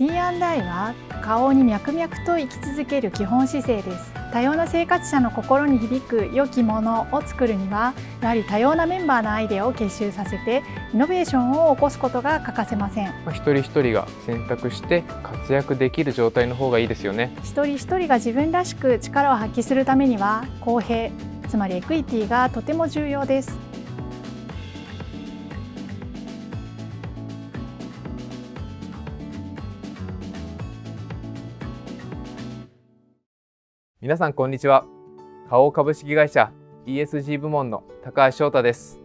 D&I は花王に脈々と生き続ける基本姿勢です。多様な生活者の心に響く良きものを作るには、やはり多様なメンバーのアイデアを結集させてイノベーションを起こすことが欠かせません。一人一人が選択して活躍できる状態の方がいいですよね。一人一人が自分らしく力を発揮するためには、公平、つまりエクイティがとても重要です。皆さんこんにちは。花王株式会社 ESG 部門の高橋翔太です。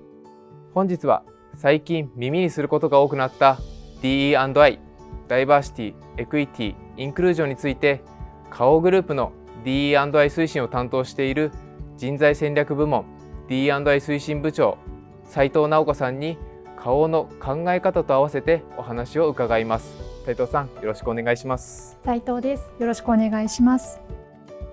本日は最近耳にすることが多くなった DE&I、ダイバーシティ、エクイティ、インクルージョンについて、花王グループの DE&I 推進を担当している人材戦略部門 DE&I 推進部長斉藤直子さんに花王の考え方と合わせてお話を伺います。斉藤さん、よろしくお願いします。斉藤です。よろしくお願いします。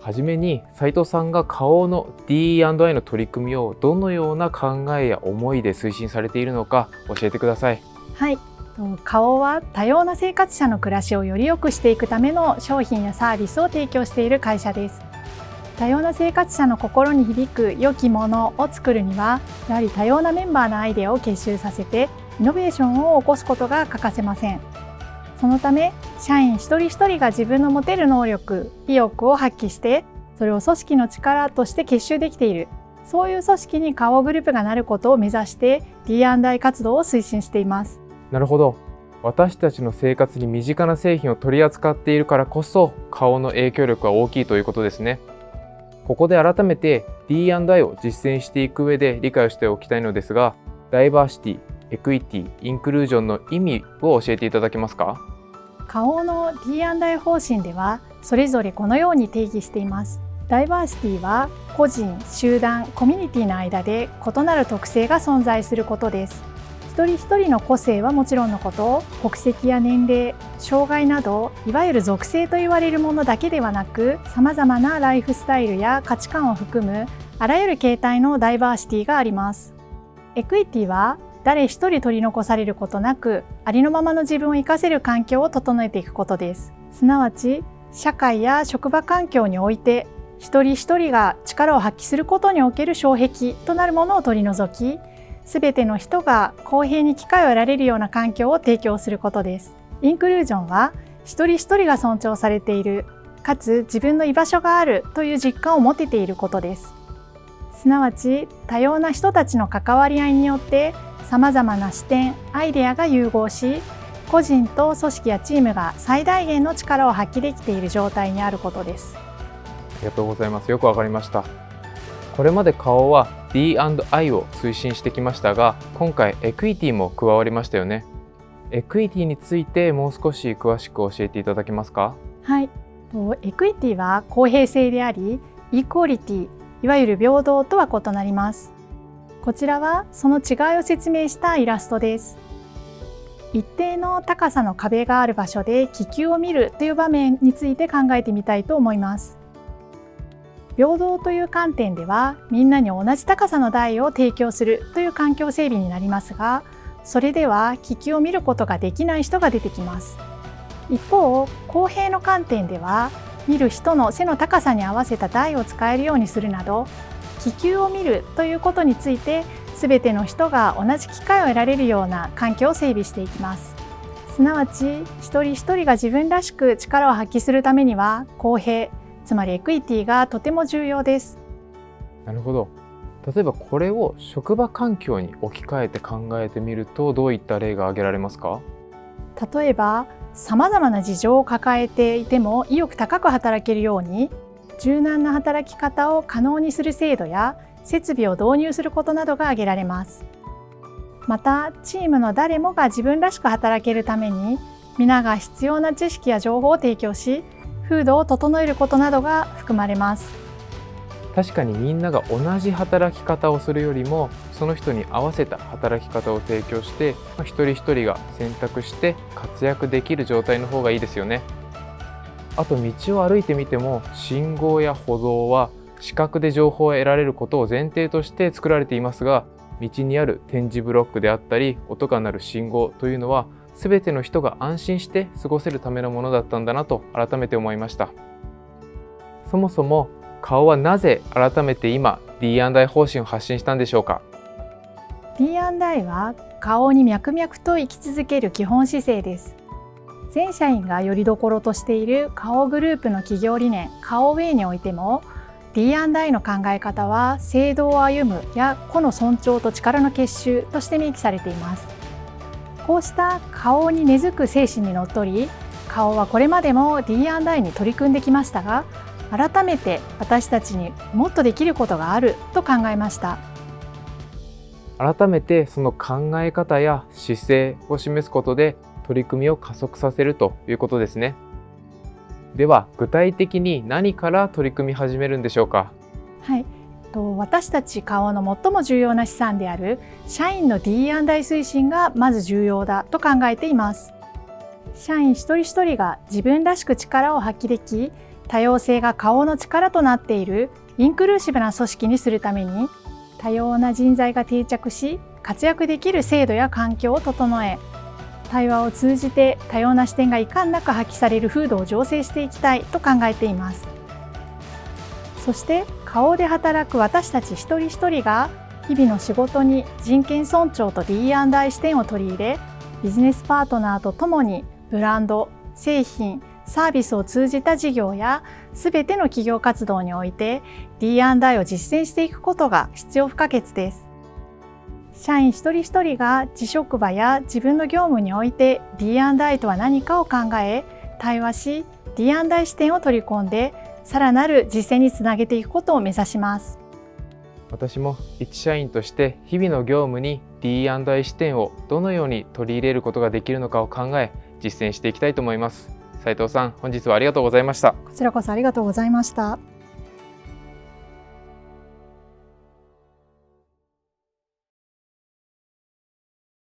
はじめに斉藤さんが花王の DE&I の取り組みをどのような考えや思いで推進されているのか教えてください。はい、花王は多様な生活者の暮らしをより良くしていくための商品やサービスを提供している会社です。多様な生活者の心に響く良きものを作るには、やはり多様なメンバーのアイデアを結集させてイノベーションを起こすことが欠かせません。そのため、社員一人一人が自分の持てる能力、意欲を発揮して、それを組織の力として結集できている、そういう組織に花王グループがなることを目指して D&I 活動を推進しています。なるほど。私たちの生活に身近な製品を取り扱っているからこそ、花王の影響力は大きいということですね。ここで改めて D&I を実践していく上で理解をしておきたいのですが、ダイバーシティ、エクイティ、インクルージョンの意味を教えていただけますか？花王の D&I 方針ではそれぞれこのように定義しています。ダイバーシティは個人、集団、コミュニティの間で異なる特性が存在することです。一人一人の個性はもちろんのこと、国籍や年齢、障害などいわゆる属性と言われるものだけではなく、さまざまなライフスタイルや価値観を含むあらゆる形態のダイバーシティがあります。エクイティは誰一人取り残されることなく、ありのままの自分を生かせる環境を整えていくことです。すなわち、社会や職場環境において、一人一人が力を発揮することにおける障壁となるものを取り除き、すべての人が公平に機会を得られるような環境を提供することです。インクルージョンは、一人一人が尊重されている、かつ自分の居場所があるという実感を持てていることです。すなわち、多様な人たちの関わり合いによって、さまざまな視点、アイデアが融合し、個人と組織やチームが最大限の力を発揮できている状態にあることです。ありがとうございます。よくわかりました。これまで花王は D&I を推進してきましたが、今回エクイティも加わりましたよね。エクイティについてもう少し詳しく教えていただけますか？はい、エクイティは公平性であり、イクオリティ、いわゆる平等とは異なります。こちらはその違いを説明したイラストです。一定の高さの壁がある場所で気球を見るという場面について考えてみたいと思います。平等という観点では、みんなに同じ高さの台を提供するという環境整備になりますが、それでは気球を見ることができない人が出てきます。一方、公平の観点では、見る人の背の高さに合わせた台を使えるようにするなど、気球を見るということについて、すべての人が同じ機会を得られるような環境を整備していきます。すなわち、一人一人が自分らしく力を発揮するためには、公平、つまりエクイティがとても重要です。なるほど。例えばこれを職場環境に置き換えて考えてみると、どういった例が挙げられますか？例えば、さまざまな事情を抱えていても意欲高く働けるように、柔軟な働き方を可能にする制度や設備を導入することなどが挙げられます。また、チームの誰もが自分らしく働けるために、皆が必要な知識や情報を提供し、風土を整えることなどが含まれます。確かにみんなが同じ働き方をするよりも、その人に合わせた働き方を提供して、一人一人が選択して活躍できる状態の方がいいですよね。あと道を歩いてみても、信号や歩道は視覚で情報を得られることを前提として作られていますが、道にある点字ブロックであったり音が鳴る信号というのはすべての人が安心して過ごせるためのものだったんだなと改めて思いました。そもそも花王はなぜ改めて今 D&I 方針を発信したんでしょうか。 D&I は花王に脈々と生き続ける基本姿勢です。全社員がよりどころとしている花王グループの企業理念花王ウェイにおいても D&I の考え方は制度を歩むや個の尊重と力の結集として明記されています。こうした花王に根付く精神にのっとり、花王はこれまでも D&I に取り組んできましたが、改めて私たちにもっとできることがあると考えました。改めてその考え方や姿勢を示すことで取り組みを加速させるということですね。では具体的に何から取り組み始めるんでしょうか。はい、私たち花王の最も重要な資産である社員の D&I 推進がまず重要だと考えています。社員一人一人が自分らしく力を発揮でき、多様性が花王の力となっているインクルーシブな組織にするために、多様な人材が定着し活躍できる制度や環境を整え、対話を通じて多様な視点が遺憾なく発揮される風土を醸成していきたいと考えています。そして花王で働く私たち一人一人が日々の仕事に人権尊重と D&I 視点を取り入れ、ビジネスパートナーとともにブランド、製品、サービスを通じた事業やすべての企業活動において D&I を実践していくことが必要不可欠です。社員一人一人が自職場や自分の業務において D&I とは何かを考え、対話し D&I 視点を取り込んでさらなる実践につなげていくことを目指します。私も一社員として日々の業務に D&I 視点をどのように取り入れることができるのかを考え実践していきたいと思います。斉藤さん、本日はありがとうございました。こちらこそありがとうございました。